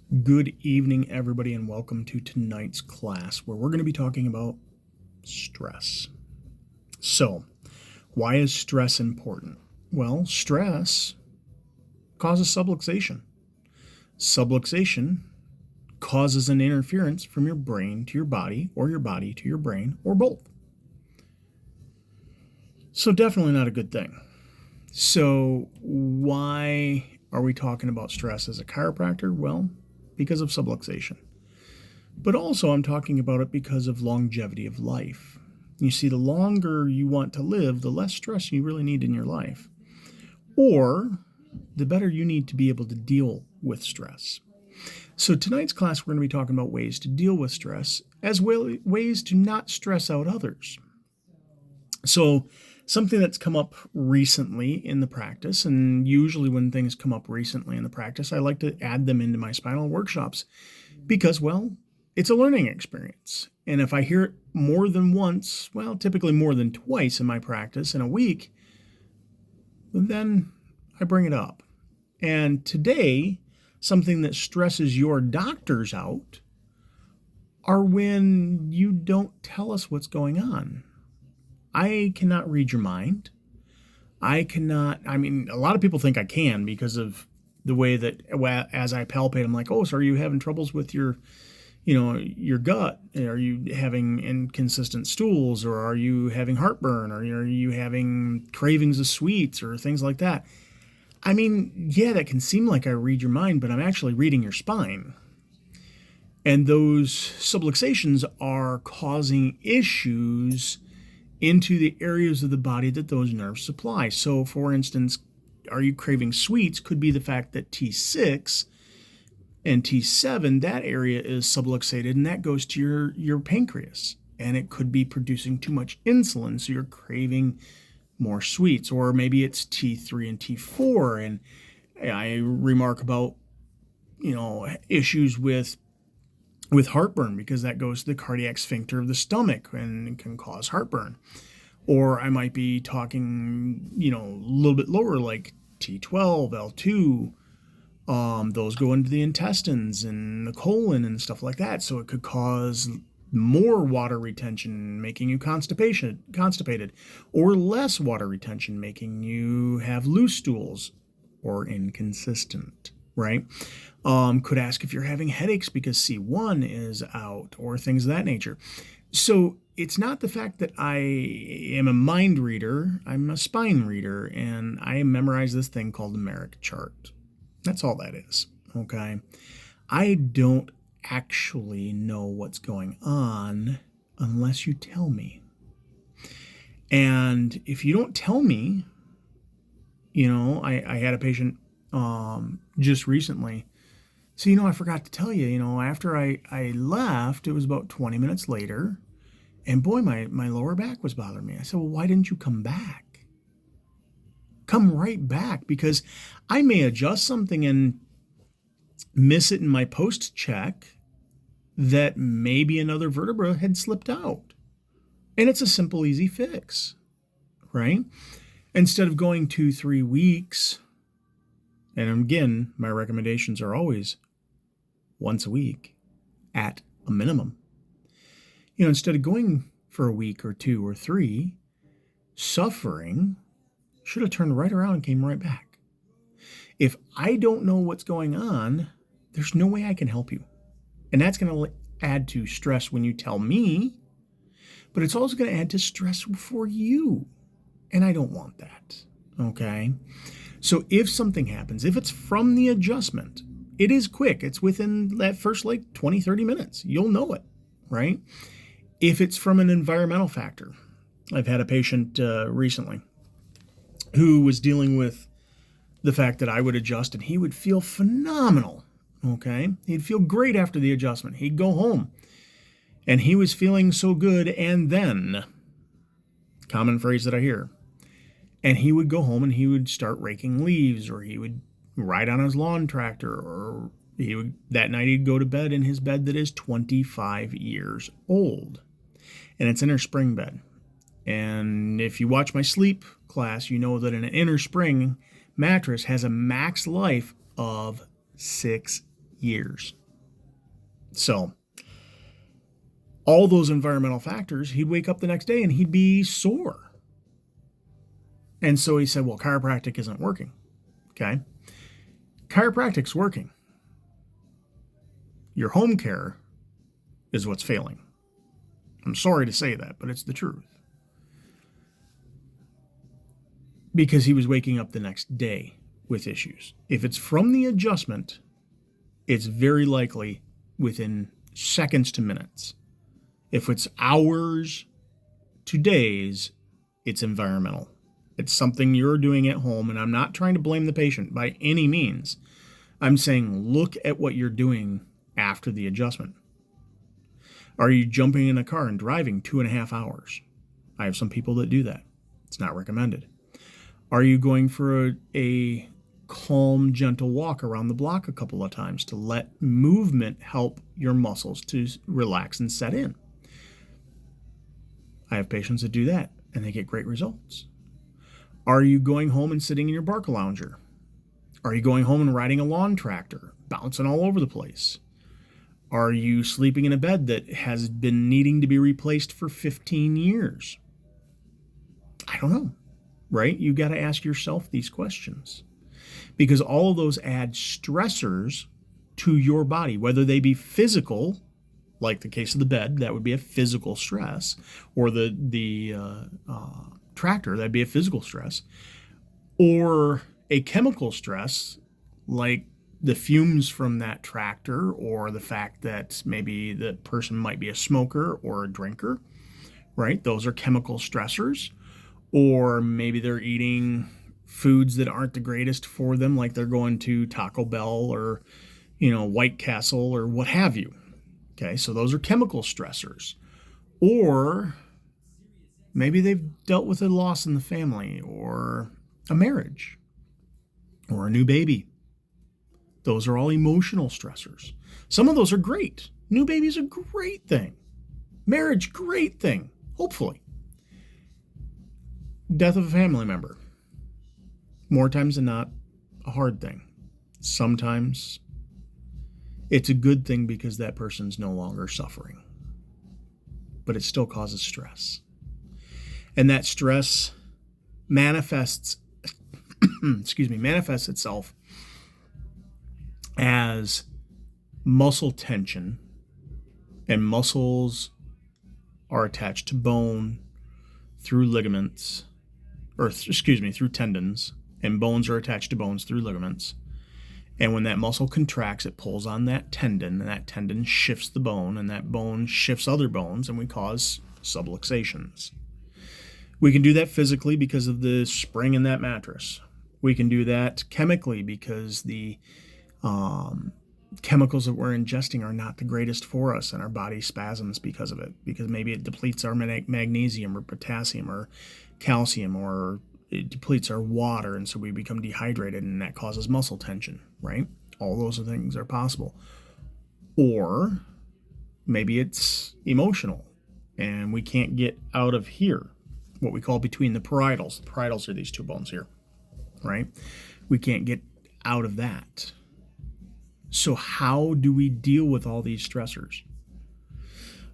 Good evening, everybody, and welcome to tonight's class where we're going to be talking about stress. So, why is stress important? Well, stress causes subluxation. Subluxation causes an interference from your brain to your body, or your body to your brain, or both. So, definitely not a good thing. So, why are we talking about stress as a chiropractor? Well, because of subluxation. But also, I'm talking about it because of longevity of life. You see, the longer you want to live, the less stress you really need in your life. Or the better you need to be able to deal with stress. So, tonight's class, we're going to be talking about ways to deal with stress, as well ways to not stress out others. So, something that's come up recently in the practice, and usually when things come up recently in the practice, I like to add them into my spinal workshops because, well, it's a learning experience. And if I hear it more than once, well, typically more than twice in my practice in a week, then I bring it up. And today, something that stresses your doctors out are when you don't tell us what's going on. I cannot read your mind. I mean, a lot of people think I can because of the way that as I palpate, I'm like, oh, so are you having troubles with your gut? Are you having inconsistent stools, or are you having heartburn, or are you having cravings of sweets or things like that? I mean, yeah, that can seem like I read your mind, but I'm actually reading your spine. And those subluxations are causing issues into the areas of the body that those nerves supply. So, for instance, are you craving sweets? Could be the fact that T6 and T7, that area is subluxated, and that goes to your pancreas. And it could be producing too much insulin, so you're craving more sweets. Or maybe it's T3 and T4. And I remark about, issues with heartburn, because that goes to the cardiac sphincter of the stomach and can cause heartburn. Or I might be talking, a little bit lower, like T12, L2. Those go into the intestines and the colon and stuff like that. So it could cause more water retention, making you constipated, or less water retention, making you have loose stools or inconsistent, right? Could ask if you're having headaches because C1 is out, or things of that nature. So it's not the fact that I am a mind reader, I'm a spine reader, and I memorize this thing called the Merrick chart. That's all that is, okay? I don't actually know what's going on unless you tell me. And if you don't tell me, I had a patient just recently. So, I forgot to tell you, after I left, it was about 20 minutes later, and boy, my lower back was bothering me. I said, well, why didn't you come back? Come right back, because I may adjust something and miss it in my post check that maybe another vertebra had slipped out. And it's a simple, easy fix, right? Instead of going 2-3 weeks, and again, my recommendations are always once a week at a minimum. Instead of going for a week or 2 or 3, suffering should have turned right around and came right back. If I don't know what's going on, there's no way I can help you. And that's going to add to stress when you tell me, but it's also going to add to stress for you. And I don't want that, okay? So if something happens, if it's from the adjustment, it is quick. It's within that first 20-30 minutes. You'll know it, right? If it's from an environmental factor, I've had a patient recently who was dealing with the fact that I would adjust and he would feel phenomenal, okay? He'd feel great after the adjustment. He'd go home and he was feeling so good, and then, common phrase that I hear, and he would go home and he would start raking leaves, or he would ride on his lawn tractor, or that night he'd go to bed in his bed that is 25 years old. And it's inner spring bed. And if you watch my sleep class, you know that an inner spring mattress has a max life of 6 years. So all those environmental factors, he'd wake up the next day and he'd be sore. And so he said, well, chiropractic isn't working. Okay. Chiropractic's working. Your home care is what's failing. I'm sorry to say that, but it's the truth. Because he was waking up the next day with issues. If it's from the adjustment, it's very likely within seconds to minutes. If it's hours to days, it's environmental. It's something you're doing at home, and I'm not trying to blame the patient by any means. I'm saying look at what you're doing after the adjustment. Are you jumping in a car and driving 2.5 hours? I have some people that do that. It's not recommended. Are you going for a calm, gentle walk around the block a couple of times to let movement help your muscles to relax and set in? I have patients that do that, and they get great results. Are you going home and sitting in your Barca lounger? Are you going home and riding a lawn tractor, bouncing all over the place? Are you sleeping in a bed that has been needing to be replaced for 15 years? I don't know, right? You got to ask yourself these questions, because all of those add stressors to your body, whether they be physical, like the case of the bed, that would be a physical stress, or the tractor, that'd be a physical stress, or a chemical stress, like the fumes from that tractor, or the fact that maybe the person might be a smoker or a drinker, right? Those are chemical stressors. Or maybe they're eating foods that aren't the greatest for them, like they're going to Taco Bell or, White Castle or what have you. Okay, so those are chemical stressors. Or maybe they've dealt with a loss in the family, or a marriage, or a new baby. Those are all emotional stressors. Some of those are great. New baby's a great thing. Marriage, great thing, hopefully. Death of a family member, more times than not, a hard thing. Sometimes it's a good thing because that person's no longer suffering, but it still causes stress. And that stress manifests itself as muscle tension, and muscles are attached to bone through ligaments, through tendons, and bones are attached to bones through ligaments. And when that muscle contracts, it pulls on that tendon, and that tendon shifts the bone, and that bone shifts other bones, and we cause subluxations. We can do that physically because of the spring in that mattress. We can do that chemically because the chemicals that we're ingesting are not the greatest for us, and our body spasms because of it, because maybe it depletes our magnesium or potassium or calcium, or it depletes our water, and so we become dehydrated, and that causes muscle tension, right? All those things are possible. Or maybe it's emotional, and we can't get out of here, what we call between the parietals. The parietals are these two bones here, right? We can't get out of that. So how do we deal with all these stressors?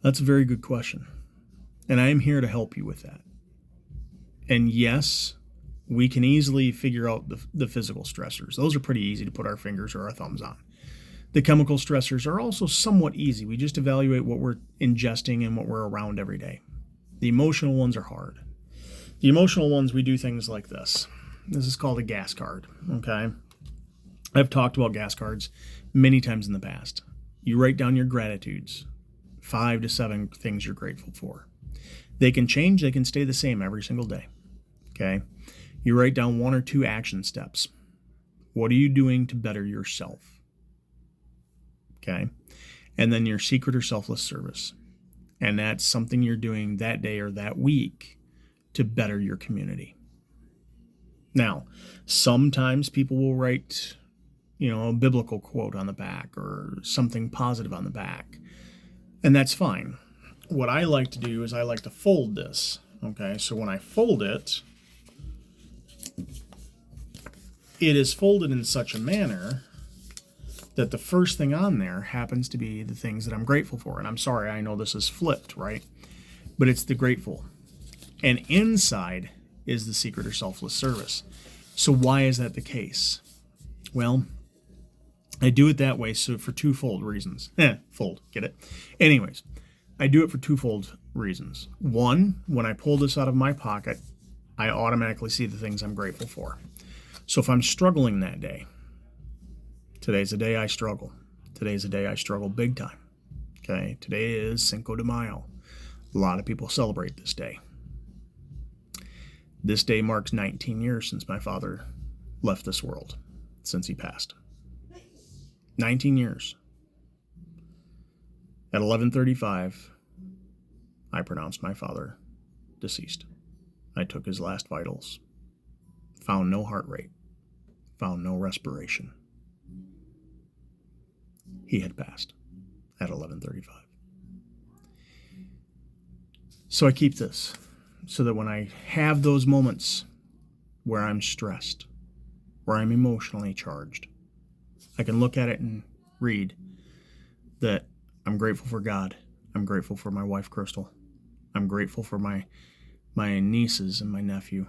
That's a very good question. And I am here to help you with that. And yes, we can easily figure out the physical stressors. Those are pretty easy to put our fingers or our thumbs on. The chemical stressors are also somewhat easy. We just evaluate what we're ingesting and what we're around every day. The emotional ones are hard. The emotional ones, we do things like this. This is called a gas card, okay? I've talked about gas cards many times in the past. You write down your gratitudes, 5 to 7 things you're grateful for. They can change, they can stay the same every single day, okay? You write down 1 or 2 action steps. What are you doing to better yourself? Okay? And then your secret or selfless service. And that's something you're doing that day or that week to better your community. Now, sometimes people will write, a biblical quote on the back or something positive on the back. And that's fine. What I like to do is I like to fold this. Okay, so when I fold it, it is folded in such a manner that the first thing on there happens to be the things that I'm grateful for. And I'm sorry, I know this is flipped, right? But it's the grateful. And inside is the secret or selfless service. So why is that the case? Well, I do it that way so for twofold reasons. Fold, get it? Anyways, I do it for twofold reasons. One, when I pull this out of my pocket, I automatically see the things I'm grateful for. So if I'm struggling that day, today's a day I struggle. Today's a day I struggle big time. Okay, today is Cinco de Mayo. A lot of people celebrate this day. This day marks 19 years since my father left this world, since he passed. 19 years. At 11:35, I pronounced my father deceased. I took his last vitals. Found no heart rate. Found no respiration. He had passed at 11:35. So I keep this so that when I have those moments where I'm stressed, where I'm emotionally charged, I can look at it and read that I'm grateful for God. I'm grateful for my wife, Crystal. I'm grateful for my nieces and my nephew.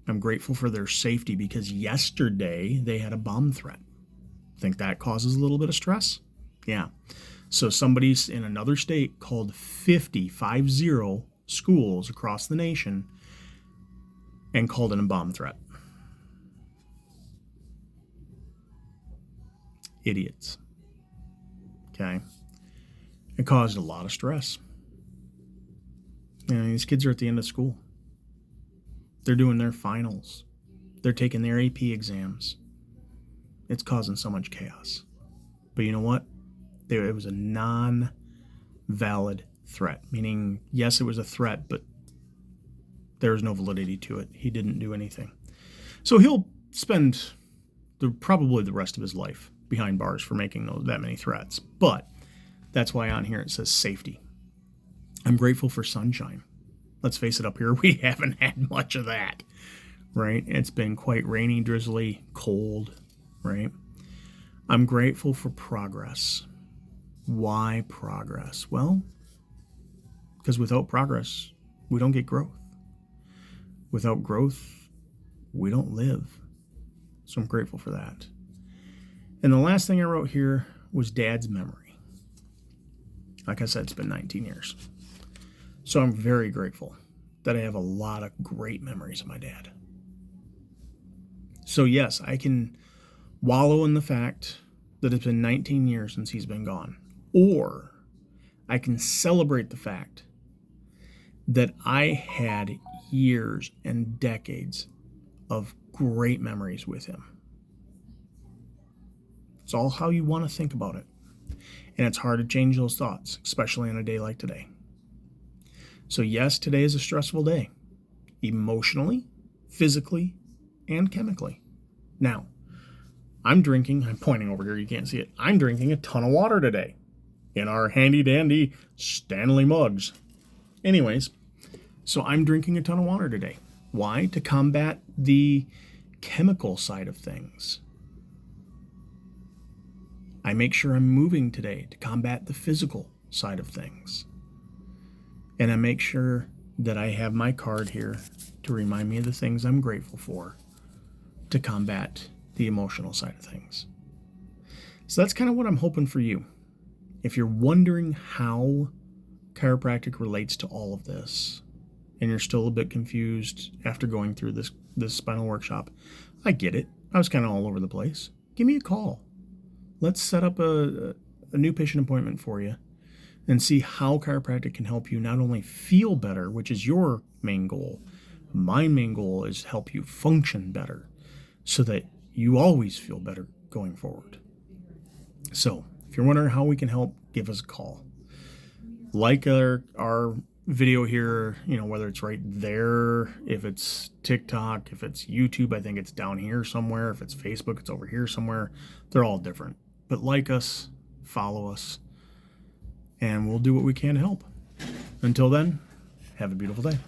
I'm grateful for their safety because yesterday they had a bomb threat. Think that causes a little bit of stress? Yeah. So somebody's in another state called 50 schools across the nation and called in a bomb threat. Idiots. Okay. It caused a lot of stress. These kids are at the end of school. They're doing their finals. They're taking their AP exams. It's causing so much chaos. But you know what? It was a non-valid threat, meaning, yes, it was a threat, but there was no validity to it. He didn't do anything. So he'll spend probably the rest of his life behind bars for making that many threats. But that's why on here it says safety. I'm grateful for sunshine. Let's face it, up here we haven't had much of that, right? It's been quite rainy, drizzly, cold, right? I'm grateful for progress. Why progress? Well, because without progress, we don't get growth. Without growth, we don't live. So I'm grateful for that. And the last thing I wrote here was Dad's memory. Like I said, it's been 19 years. So I'm very grateful that I have a lot of great memories of my dad. So yes, I can wallow in the fact that it's been 19 years since he's been gone. Or I can celebrate the fact that I had years and decades of great memories with him. It's all how you want to think about it. And it's hard to change those thoughts, especially on a day like today. So yes, today is a stressful day, emotionally, physically, and chemically. Now, I'm pointing over here, you can't see it. I'm drinking a ton of water today in our handy dandy Stanley mugs. Anyways, so I'm drinking a ton of water today. Why? To combat the chemical side of things. I make sure I'm moving today to combat the physical side of things. And I make sure that I have my card here to remind me of the things I'm grateful for to combat the emotional side of things. So that's kind of what I'm hoping for you. If you're wondering how chiropractic relates to all of this, and you're still a bit confused after going through this spinal workshop, I get it. I was kind of all over the place. Give me a call. Let's set up a new patient appointment for you and see how chiropractic can help you not only feel better, which is your main goal. My main goal is to help you function better so that you always feel better going forward. So if you're wondering how we can help, give us a call. Like our video here, whether it's right there, if it's TikTok, if it's YouTube, I think it's down here somewhere. If it's Facebook, it's over here somewhere. They're all different. But like us, follow us, and we'll do what we can to help. Until then, have a beautiful day.